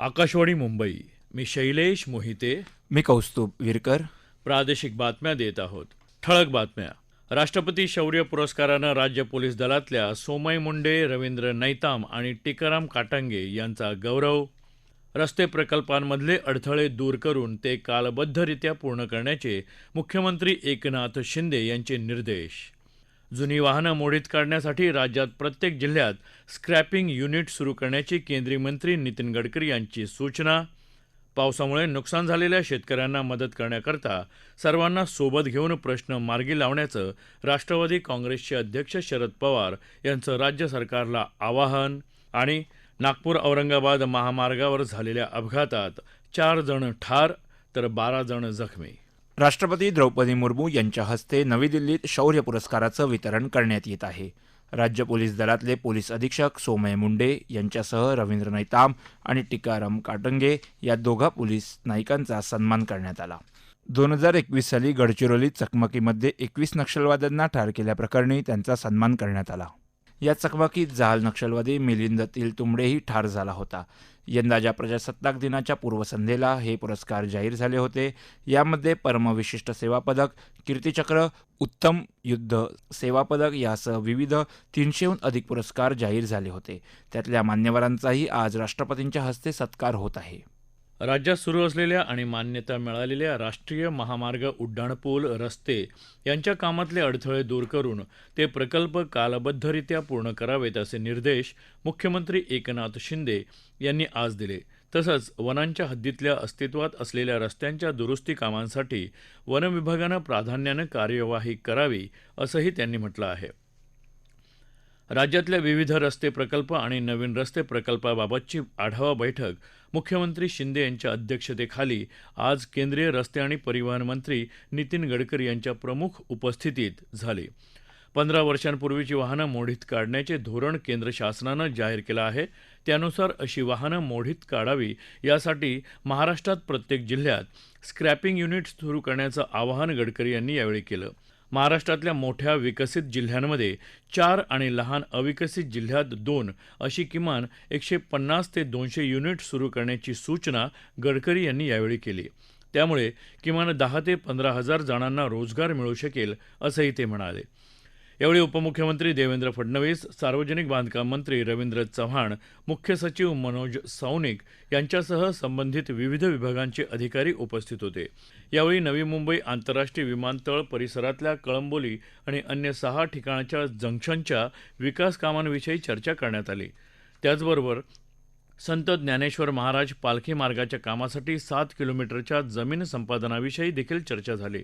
आकाशवाणी मुंबई. मी शैलेश मोहिते. मी कौस्तुभ विरकर. प्रादेशिक बातम्या देत आहोत. ठळक बातम्या. राष्ट्रपती शौर्य पुरस्कारानं राज्य पोलीस दलातल्या सोमय मुंडे, रवींद्र नैताम आणि टिकाराम काटांगे यांचा गौरव. रस्ते प्रकल्पांमधले अडथळे दूर करून ते कालबद्धरित्या पूर्ण करण्याचे मुख्यमंत्री एकनाथ शिंदे यांचे निर्देश. जुनी वाहनं मोडीत काढण्यासाठी राज्यात प्रत्येक जिल्ह्यात स्क्रॅपिंग युनिट सुरू करण्याची केंद्रीय मंत्री नितीन गडकरी यांची सूचना. पावसामुळे नुकसान झालेल्या शेतकऱ्यांना मदत करण्याकरता सर्वांना सोबत घेऊन प्रश्न मार्गी लावण्याचं राष्ट्रवादी काँग्रेसचे अध्यक्ष शरद पवार यांचं राज्य सरकारला आवाहन. आणि नागपूर औरंगाबाद महामार्गावर झालेल्या अपघातात 4 जण ठार तर 12 जण जखमी. राष्ट्रपती द्रौपदी मुर्मू यांच्या हस्ते नवी दिल्लीत शौर्य पुरस्काराचं वितरण करण्यात येत आहे. राज्य पोलीस दलातले पोलीस अधीक्षक सोमय मुंडे यांच्यासह रवींद्र नैताम आणि टिकाराम काटंगे या दोघा पोलीस नायिकांचा सन्मान करण्यात आला. 2021 साली गडचिरोलीत चकमकीमध्ये 21 नक्षलवाद्यांना ठार केल्याप्रकरणी त्यांचा सन्मान करण्यात आला. या चकमकीत जहाल नक्षलवादी मिलिंद तिलतुंबडेही ठार झाला होता. यंदाच्या प्रजासत्ताक दिनाच्या पूर्वसंध्येला हे पुरस्कार जाहीर झाले होते. यामध्ये परमविशिष्ट सेवा पदक, कीर्तिचक्र, उत्तम युद्ध सेवा पदक यासह विविध 300हून अधिक पुरस्कार जाहीर झाले होते. त्यातल्या मान्यवरांचाही आज राष्ट्रपतींच्या हस्ते सत्कार होत आहे. राज्यात सुरू असलेल्या आणि मान्यता मिळालेल्या राष्ट्रीय महामार्ग, उड्डाणपूल, रस्ते यांच्या कामातले अडथळे दूर करून ते प्रकल्प कालबद्धरित्या पूर्ण करावेत असे निर्देश मुख्यमंत्री एकनाथ शिंदे यांनी आज दिले. तसंच वनांच्या हद्दीतल्या अस्तित्वात असलेल्या रस्त्यांच्या दुरुस्ती कामांसाठी वन विभागानं प्राधान्यानं कार्यवाही करावी असंही त्यांनी म्हटलं आहे. राज्यातल्या विविध रस्ते प्रकल्प आणि नवीन रस्ते प्रकल्पाबाबतची आढावा बैठक मुख्यमंत्री शिंदे यांच्या अध्यक्षतेखाली आज केंद्रीय रस्ते आणि परिवहन मंत्री नितीन गडकरी यांच्या प्रमुख उपस्थितीत झाली. 15 वर्षांपूर्वीची वाहनं मोडीत काढण्याचे धोरण केंद्र शासनानं जाहीर केलं आहे. त्यानुसार अशी वाहनं मोडीत काढावी यासाठी महाराष्ट्रात प्रत्येक जिल्ह्यात स्क्रॅपिंग युनिट सुरू करण्याचं आवाहन गडकरी यांनी यावेळी केलं. महाराष्ट्रातल्या मोठ्या विकसित जिल्ह्यांमध्ये 4 आणि लहान अविकसित जिल्ह्यात 2 अशी किमान 150 ते 200 युनिट सुरू करण्याची सूचना गडकरी यांनी यावेळी केली. त्यामुळे किमान 10 ते 15 हजार जणांना रोजगार मिळू शकेल असंही ते म्हणाले. यावेळी उपमुख्यमंत्री देवेंद्र फडणवीस, सार्वजनिक बांधकाम मंत्री रवींद्र चव्हाण, मुख्य सचिव मनोज सौनिक यांच्यासह संबंधित विविध विभागांचे अधिकारी उपस्थित होते. यावेळी नवी मुंबई आंतरराष्ट्रीय विमानतळ परिसरातल्या कळंबोली आणि अन्य 6 ठिकाणच्या जंक्शनच्या विकास कामांविषयी चर्चा करण्यात आली. त्याचबरोबर संत ज्ञानेश्वर महाराज पालखी मार्गाच्या कामासाठी 7 किलोमीटरच्या जमीन संपादनाविषयी देखील चर्चा झाली.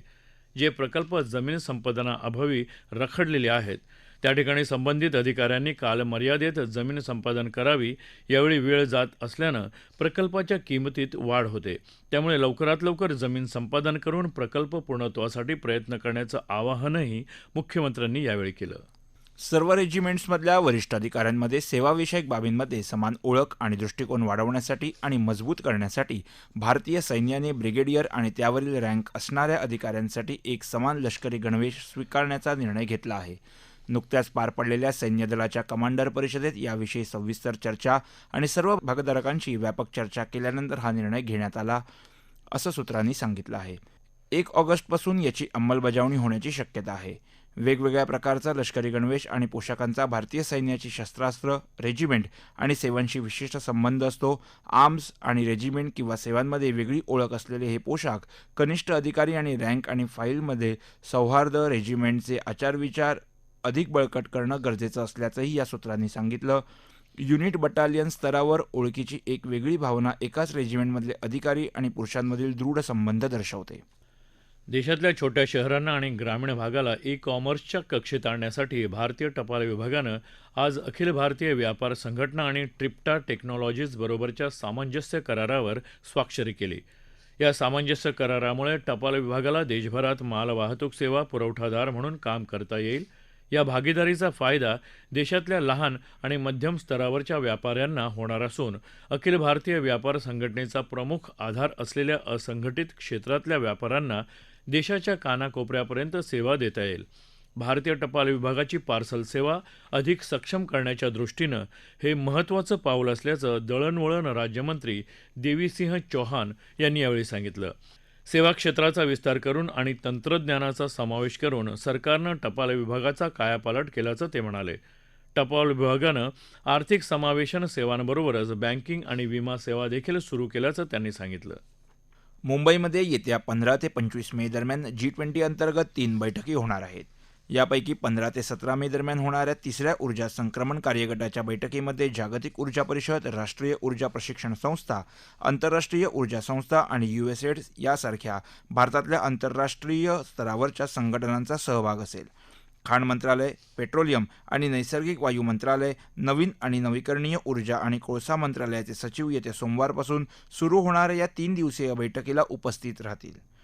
जे प्रकल्प जमीन संपादनाअभावी रखडलेले आहेत त्या ठिकाणी संबंधित अधिकाऱ्यांनी कालमर्यादेत जमीन संपादन करावी. यावेळी वेळ जात असल्यानं प्रकल्पाच्या किंमतीत वाढ होते. त्यामुळे लवकरात लवकर जमीन संपादन करून प्रकल्प पूर्णत्वासाठी प्रयत्न करण्याचं आवाहनही मुख्यमंत्र्यांनी यावेळी केलं. सर्व रेजिमेंट्समधल्या वरिष्ठ अधिकाऱ्यांमध्ये सेवाविषयक बाबींमध्ये समान ओळख आणि दृष्टिकोन वाढवण्यासाठी आणि मजबूत करण्यासाठी भारतीय सैन्याने ब्रिगेडियर आणि त्यावरील रँक असणाऱ्या अधिकाऱ्यांसाठी एक समान लष्करी गणवेश स्वीकारण्याचा निर्णय घेतला आहे. नुकत्याच पार पडलेल्या सैन्य दलाच्या कमांडर परिषदेत याविषयी सविस्तर चर्चा आणि सर्व भागधारकांशी व्यापक चर्चा केल्यानंतर हा निर्णय घेण्यात आला असं सूत्रांनी सांगितलं आहे. 1 ऑगस्टपासून याची अंमलबजावणी होण्याची शक्यता आहे. वेगवेगळ्या प्रकारचा लष्करी गणवेश आणि पोशाखांचा भारतीय सैन्याची शस्त्रास्त्र, रेजिमेंट आणि सेवांशी विशिष्ट संबंध असतो. आर्म्स आणि रेजिमेंट किंवा सेवांमध्ये वेगळी ओळख असलेले हे पोशाख कनिष्ठ अधिकारी आणि रँक आणि फाईलमध्ये सौहार्द, रेजिमेंटचे आचारविचार अधिक बळकट करणं गरजेचं असल्याचंही या सूत्रांनी सांगितलं. युनिट बटालियन स्तरावर ओळखीची एक वेगळी भावना एकाच रेजिमेंटमधले अधिकारी आणि पुरुषांमधील दृढ संबंध दर्शवते. देशातल्या छोट्या शहरांना आणि ग्रामीण भागाला ई-कॉमर्सच्या कक्षेत आणण्यासाठी भारतीय टपाल विभागानं आज अखिल भारतीय व्यापार संघटना आणि ट्रिप्टा टेक्नॉलॉजीज बरोबरच्या सामंजस्य करारावर स्वाक्षरी केली. या सामंजस्य करारामुळे टपाल विभागाला देशभरात मालवाहतूक सेवा पुरवठादार म्हणून काम करता येईल. या भागीदारीचा फायदा देशातल्या लहान आणि मध्यम स्तरावरच्या व्यापाऱ्यांना होणार असून अखिल भारतीय व्यापार संघटनेचा प्रमुख आधार असलेल्या असंघटित क्षेत्रातल्या व्यापाऱ्यांना देशाच्या कानाकोपऱ्यापर्यंत सेवा देता येईल. भारतीय टपाल विभागाची पार्सल सेवा अधिक सक्षम करण्याच्या दृष्टीनं हे महत्त्वाचं पाऊल असल्याचं दळणवळण राज्यमंत्री देवीसिंह चौहान यांनी यावेळी सांगितलं. सेवा क्षेत्राचा विस्तार करून आणि तंत्रज्ञानाचा समावेश करून सरकारनं टपाल विभागाचा कायापालट केल्याचं ते म्हणाले. टपाल विभागानं आर्थिक समावेशन सेवांबरोबरच बँकिंग आणि विमा सेवा देखील सुरू केल्याचं त्यांनी सांगितलं. मुंबईमध्ये येत्या 15 ते 25 मे दरम्यान G20 अंतर्गत 3 बैठकी होणार आहेत. यापैकी 15 ते 17 मे दरम्यान होणाऱ्या तिसऱ्या ऊर्जा संक्रमण कार्यगटाच्या बैठकीमध्ये जागतिक ऊर्जा परिषद, राष्ट्रीय ऊर्जा प्रशिक्षण संस्था, आंतरराष्ट्रीय ऊर्जा संस्था आणि USAID यासारख्या भारतातल्या आंतरराष्ट्रीय स्तरावरच्या संघटनांचा सहभाग असेल. खाण मंत्रालय, पेट्रोलियम आणि नैसर्गिक वायू मंत्रालय, नवीन आणि नवीकरणीय ऊर्जा आणि कोळसा मंत्रालयाचे सचिव येत्या सोमवारपासून सुरू होणाऱ्या या 3 दिवसीय बैठकीला उपस्थित राहतील.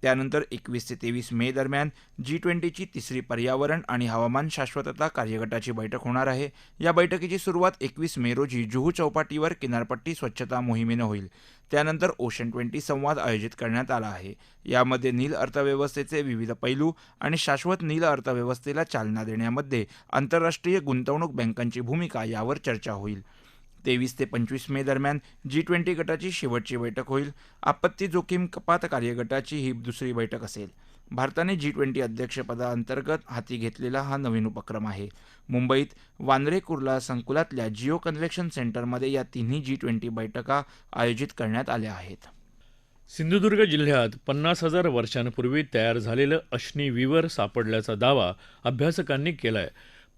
त्यानंतर 21 ते 23 मे दरम्यान G20ची तिसरी पर्यावरण आणि हवामान शाश्वतता कार्यगटाची बैठक होणार आहे. या बैठकीची सुरुवात 21 मे रोजी जुहू चौपाटीवर किनारपट्टी स्वच्छता मोहिमेनं होईल. त्यानंतर ओशन 20 संवाद आयोजित करण्यात आला आहे. यामध्ये नील अर्थव्यवस्थेचे विविध पैलू आणि शाश्वत नील अर्थव्यवस्थेला चालना देण्यामध्ये आंतरराष्ट्रीय गुंतवणूक बँकांची भूमिका यावर चर्चा होईल. 23 ते 25 मे दरम्यान G20 गटाची शेवटची बैठक होईल. आपत्ती जोखीम कपात कार्यगटाची ही दुसरी बैठक असेल. भारताने G20 अध्यक्षपदाअंतर्गत हाती घेतलेला हा नवीन उपक्रम आहे. मुंबईत वांद्रे कुर्ला संकुलातल्या जिओ कन्व्हेन्शन सेंटरमध्ये या तिन्ही G20 बैठका आयोजित करण्यात आल्या आहेत. सिंधुदुर्ग जिल्ह्यात 50,000 वर्षांपूर्वी तयार झालेलं अश्नी विवर सापडल्याचा दावा अभ्यासकांनी केलाय.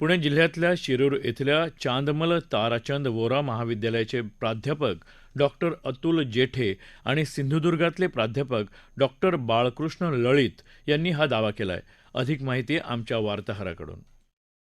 पुणे जिल्ह्यातल्या शिरूर इथल्या चांदमल ताराचंद वोरा महाविद्यालयाचे प्राध्यापक डॉक्टर अतुल जेठे आणि सिंधुदुर्गातले प्राध्यापक डॉक्टर बाळकृष्ण लळित यांनी हा दावा केलाय. अधिक माहिती आमच्या वार्ताहराकडून.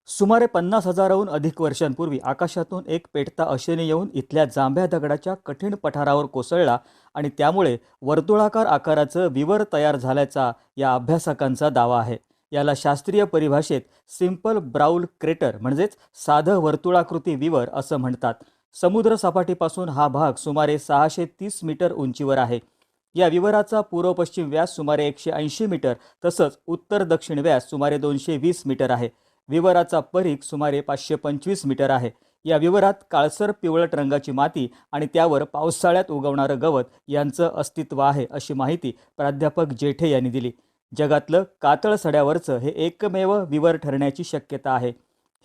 सुमारे 50,000हून अधिक वर्षांपूर्वी आकाशातून एक पेटता अश्विनी येऊन इथल्या जांभ्या दगडाच्या कठीण पठारावर कोसळला आणि त्यामुळे वर्तुळाकार आकाराचं विवर तयार झाल्याचा या अभ्यासकांचा दावा आहे. याला शास्त्रीय परिभाषेत सिंपल ब्राउल क्रेटर म्हणजेच साधं वर्तुळाकृती विवर असं म्हणतात. समुद्रसपाटीपासून हा भाग सुमारे 630 मीटर उंचीवर आहे. या विवराचा पूर्व पश्चिम व्यास सुमारे 180 मीटर तसंच उत्तर दक्षिण व्यास सुमारे 220 मीटर आहे. विवराचा परीघ सुमारे 525 मीटर आहे. या विवरात काळसर पिवळट रंगाची माती आणि त्यावर पावसाळ्यात उगवणारं गवत यांचं अस्तित्व आहे अशी माहिती प्राध्यापक जेठे यांनी दिली. जगातलं कातळ सड्यावरचं हे एकमेव विवर ठरण्याची शक्यता आहे.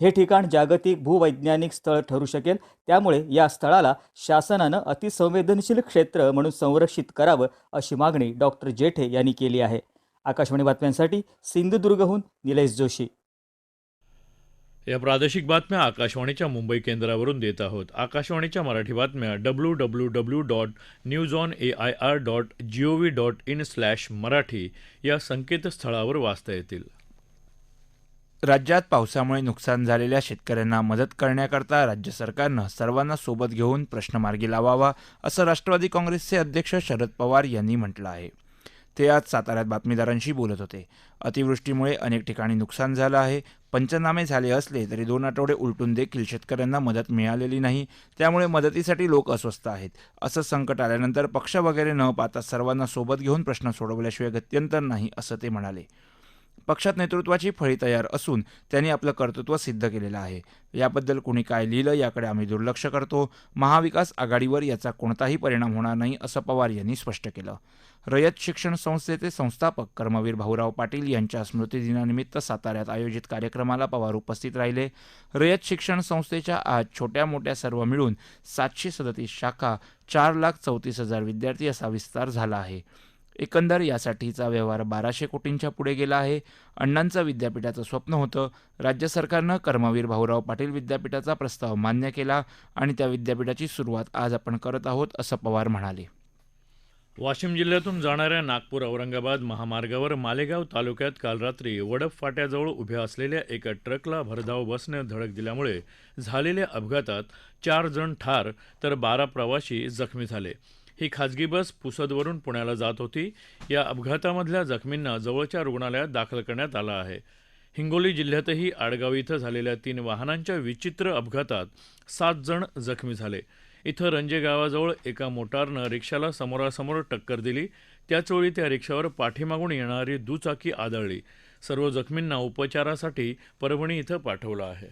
हे ठिकाण जागतिक भूवैज्ञानिक स्थळ ठरू शकेल. त्यामुळे या स्थळाला शासनानं अतिसंवेदनशील क्षेत्र म्हणून संरक्षित करावं अशी मागणी डॉक्टर जेठे यांनी केली आहे. आकाशवाणी बातम्यांसाठी सिंधुदुर्गहून निलेश जोशी. या प्रादेशिक बातम्या आकाशवाणीच्या मुंबई केंद्रावरून देत आहोत. आकाशवाणीच्या मराठी बातम्या www.newsonair.gov.in/marathi या संकेतस्थळावर वाचता येतील. राज्यात पावसामुळे नुकसान झालेल्या शेतकऱ्यांना मदत करण्याकरता राज्य सरकारनं सर्वांना सोबत घेऊन प्रश्न मार्गी लावावा असं राष्ट्रवादी काँग्रेसचे अध्यक्ष शरद पवार यांनी म्हटलं आहे. ते आज साताऱ्यात बातमीदारांशी बोलत होते. अतिवृष्टीमुळे अनेक ठिकाणी नुकसान झालं आहे. पंचनामे झाले असले तरी 2 आठवडे उलटून देखील शेतकऱ्यांना मदत मिळालेली नाही. त्यामुळे मदतीसाठी लोक अस्वस्थ आहेत. असं संकट आल्यानंतर पक्ष वगैरे न पाहता सर्वांना सोबत घेऊन प्रश्न सोडवल्याशिवाय गत्यंतर नाही असं ते म्हणाले. पक्षात नेतृत्वाची फळी तयार असून त्यांनी आपलं कर्तृत्व सिद्ध केलेलं आहे. याबद्दल कुणी काय लिहिलं याकडे आम्ही दुर्लक्ष करतो. महाविकास आघाडीवर याचा कोणताही परिणाम होणार नाही असं पवार यांनी स्पष्ट केलं. रयत शिक्षण संस्थेचे संस्थापक कर्मवीर भाऊराव पाटील यांच्या स्मृतिदिनानिमित्त साताऱ्यात आयोजित कार्यक्रमाला पवार उपस्थित राहिले. रयत शिक्षण संस्थेच्या आज छोट्या मोठ्या सर्व मिळून 737 शाखा, 4,34,000 विद्यार्थी असा विस्तार झाला आहे. एकंदर यासाठीचा व्यवहार 1200 कोटींच्या पुढे गेला आहे. अण्णांचं विद्यापीठाचं स्वप्न होतं. राज्य सरकारनं कर्मवीर भाऊराव पाटील विद्यापीठाचा प्रस्ताव मान्य केला आणि त्या विद्यापीठाची सुरुवात आज आपण करत आहोत असं पवार म्हणाले. वाशिम जिल्ह्यातून जाणाऱ्या नागपूर औरंगाबाद महामार्गावर मालेगाव तालुक्यात काल रात्री वडप फाट्याजवळ उभ्या असलेल्या एका ट्रकला भरधाव बसनं धडक दिल्यामुळे झालेल्या अपघातात 4 जण ठार तर 12 प्रवासी जखमी झाले. ही खाजगी बस पुसदवरून पुण्याला जात होती. या अपघातामधल्या जखमींना जवळच्या रुग्णालयात दाखल करण्यात आलं आहे. हिंगोली जिल्ह्यातही आडगाव इथं झालेल्या 3 वाहनांच्या विचित्र अपघातात 7 जण जखमी झाले. इथं रंजे गावाजवळ एका मोटारनं रिक्षाला समोरासमोर टक्कर दिली. त्याचवेळी त्या रिक्षावर पाठीमागून येणारी दुचाकी आदळली. सर्व जखमींना उपचारासाठी परभणी इथं पाठवलं आहे.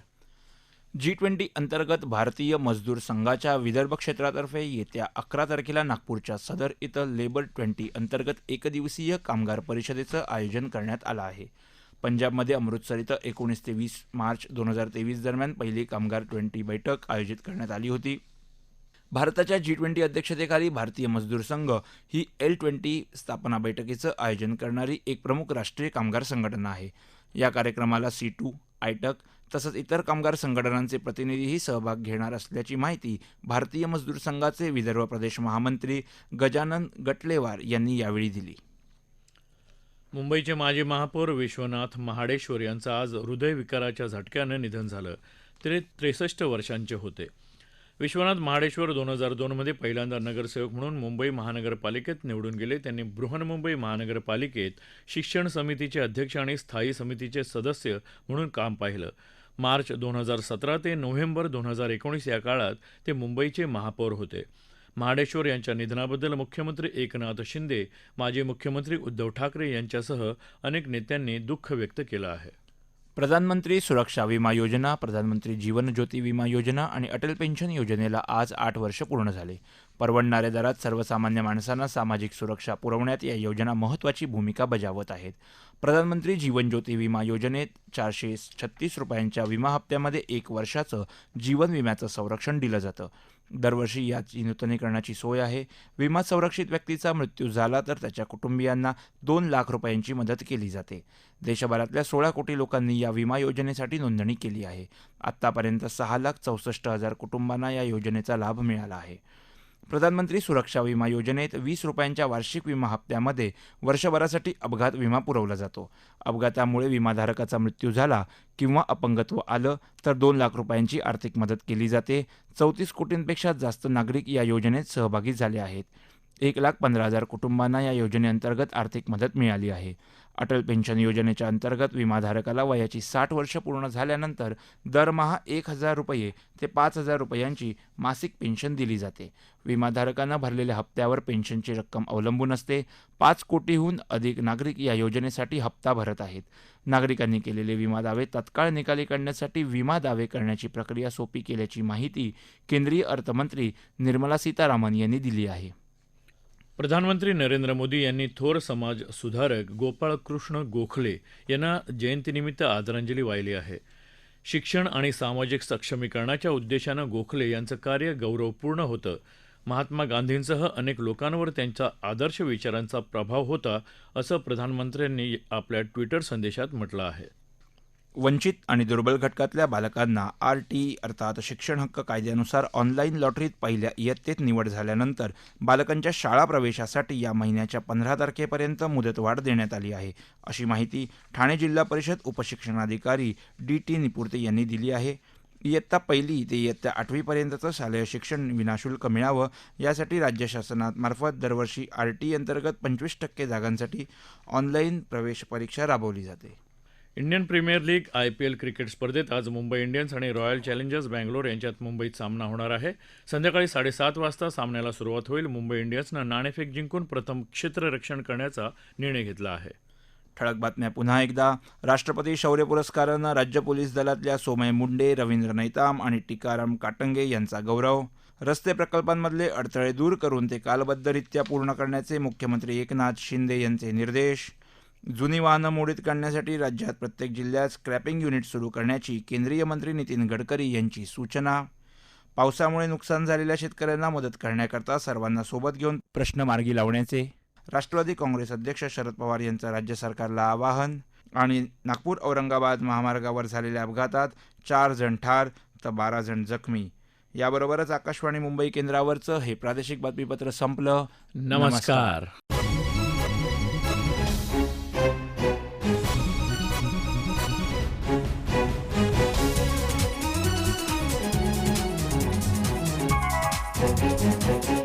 G20 अंतर्गत भारतीय मजदूर संघाच्या विदर्भ क्षेत्रातर्फे येत्या 11 तारखेला नागपूरच्या सदर इथं लेबर 20 अंतर्गत एकदिवसीय कामगार परिषदेचं आयोजन करण्यात आलं आहे. पंजाबमध्ये अमृतसर इथं 19 ते 20 मार्च 2023 दरम्यान पहिली कामगार 20 बैठक आयोजित करण्यात आली होती. भारताच्या G20 अध्यक्षतेखाली भारतीय मजदूर संघ ही L20 स्थापना बैठकीचं आयोजन करणारी एक प्रमुख राष्ट्रीय कामगार संघटना आहे. या कार्यक्रमाला C2, आयटक तसंच इतर कामगार संघटनांचे प्रतिनिधीही सहभाग घेणार असल्याची माहिती भारतीय मजदूर संघाचे विदर्भ प्रदेश महामंत्री गजानन गटलेवार यांनी यावेळी दिली. मुंबईचे माजी महापौर विश्वनाथ महाडेश्वर यांचं आज हृदयविकाराच्या झटक्यानं निधन झालं. ते 63 वर्षांचे होते. विश्वनाथ महाडेश्वर 2002 मध्ये पहिल्यांदा नगरसेवक म्हणून मुंबई महानगरपालिकेत निवडून गेले. त्यांनी बृहन्मुंबई महानगरपालिकेत शिक्षण समितीचे अध्यक्ष आणि स्थायी समितीचे सदस्य म्हणून काम पाहिलं. मार्च 2017 ते नोव्हेंबर 2019 या काळात ते मुंबईचे महापौर होते. महाडेश्वर यांच्या निधनाबद्दल मुख्यमंत्री एकनाथ शिंदे, माजी मुख्यमंत्री उद्धव ठाकरे यांच्यासह अनेक नेत्यांनी दुःख व्यक्त केलं आहे. प्रधानमंत्री सुरक्षा विमा योजना, प्रधानमंत्री जीवन ज्योती विमा योजना आणि अटल पेन्शन योजनेला आज 8 वर्ष पूर्ण झाले. परवडणाऱ्या दरात सर्वसामान्य माणसांना सामाजिक सुरक्षा पुरवण्यात या योजना महत्त्वाची भूमिका बजावत आहेत. प्रधानमंत्री जीवन ज्योती विमा योजनेत 436 रुपयांच्या विमा हप्त्यामध्ये 1 वर्षाचं जीवन विम्याचं संरक्षण दिलं जातं. दरवर्षी याची नूतनीकरणाची सोय आहे. विमा संरक्षित व्यक्तीचा मृत्यू झाला तर त्याच्या कुटुंबियांना 2 लाख रुपयांची मदत केली जाते. देशभरातल्या 16 कोटी लोकांनी या विमा योजनेसाठी नोंदणी केली आहे. आत्तापर्यंत 6,64,000 कुटुंबांना या योजनेचा लाभ मिळाला आहे. प्रधानमंत्री सुरक्षा विमा योजनेत 20 रुपयांच्या वार्षिक विमा हप्त्यामध्ये वर्षभरासाठी अपघात विमा पुरवला जातो. अपघातामुळे विमाधारकाचा मृत्यू झाला किंवा अपंगत्व आलं तर 2 लाख रुपयांची आर्थिक मदत केली जाते. 34 कोटींपेक्षा जास्त नागरिक या योजनेत सहभागी झाले आहेत. 1,15,000 कुटुंबांना या योजनेअंतर्गत आर्थिक मदत मिळाली आहे. अटल पेन्शन योजनेच्या अंतर्गत विमाधारकाला वयाची 60 वर्ष पूर्ण झाल्यानंतर दरमहा 1,000 रुपये ते 5,000 रुपयांची मासिक पेन्शन दिली जाते. विमाधारकांना भरलेल्या हप्त्यावर पेन्शनची रक्कम अवलंबून असते. 5 कोटीहून अधिक नागरिक या योजनेसाठी हप्ता भरत आहेत. नागरिकांनी केलेले विमा दावे तत्काळ निकाली काढण्यासाठी विमा दावे करण्याची प्रक्रिया सोपी केल्याची माहिती केंद्रीय अर्थमंत्री निर्मला सीतारामन यांनी दिली आहे. प्रधानमंत्री नरेंद्र मोदी यांनी थोर समाज सुधारक गोपाळकृष्ण गोखले यांना जयंतीनिमित्त आदरांजली वाहिली आहे. शिक्षण आणि सामाजिक सक्षमीकरणाच्या उद्देशानं गोखले यांचं कार्य गौरवपूर्ण होतं. महात्मा गांधींसह अनेक लोकांवर त्यांचा आदर्श विचारांचा प्रभाव होता, असं प्रधानमंत्र्यांनी आपल्या ट्विटर संदेशात म्हटलं आहे. वंचित आणि दुर्बल घटकातल्या बालकांना RTE अर्थात शिक्षण हक्क कायद्यानुसार ऑनलाईन लॉटरीत पहिल्या इयत्तेत निवड झाल्यानंतर बालकांच्या शाळा प्रवेशासाठी या महिन्याच्या 15 तारखेपर्यंत मुदतवाढ देण्यात आली आहे, अशी माहिती ठाणे जिल्हा परिषद उपशिक्षणाधिकारी DT निपुर्ते यांनी दिली आहे. इयत्ता 1ली ते इयत्ता 8वी पर्यंतचं शालेय शिक्षण विनाशुल्क मिळावं यासाठी राज्य शासनामार्फत दरवर्षी RTE अंतर्गत 25% जागांसाठी ऑनलाईन प्रवेश परीक्षा राबवली जाते. Indian Premier League IPL cricket स्पर्धेत आज मुंबई इंडियन्स आणि रॉयल चॅलेंजर्स बँगलोर यांच्यात मुंबईत सामना होणार आहे. संध्याकाळी 7:30 वाजता सामन्याला सुरुवात होईल. मुंबई इंडियन्सनं नाणेफेक जिंकून प्रथम क्षेत्ररक्षण करण्याचा निर्णय घेतला आहे. ठळक बातम्या पुन्हा एकदा. राष्ट्रपती शौर्य पुरस्कारानं राज्य पोलीस दलातल्या सोमय मुंडे, रवींद्र नैताम आणि टिकाराम काटंगे यांचा गौरव. रस्ते प्रकल्पांमधले अडथळे दूर करून ते कालबद्धरित्या पूर्ण करण्याचे मुख्यमंत्री एकनाथ शिंदे यांचे निर्देश. जुनी वाहनं मोडीत काढण्यासाठी राज्यात प्रत्येक जिल्ह्यात स्क्रॅपिंग युनिट सुरू करण्याची केंद्रीय मंत्री नितीन गडकरी यांची सूचना. पावसामुळे नुकसान झालेल्या शेतकऱ्यांना मदत करण्याकरता सर्वांना सोबत घेऊन प्रश्न मार्गी लावण्याचे राष्ट्रवादी काँग्रेस अध्यक्ष शरद पवार यांचं राज्य सरकारला आवाहन. आणि नागपूर औरंगाबाद महामार्गावर झालेल्या अपघातात 4 जण ठार तर 12 जण जखमी. याबरोबरच आकाशवाणी मुंबई केंद्रावरचं हे प्रादेशिक बातमीपत्र संपलं. नमस्कार. Thank you.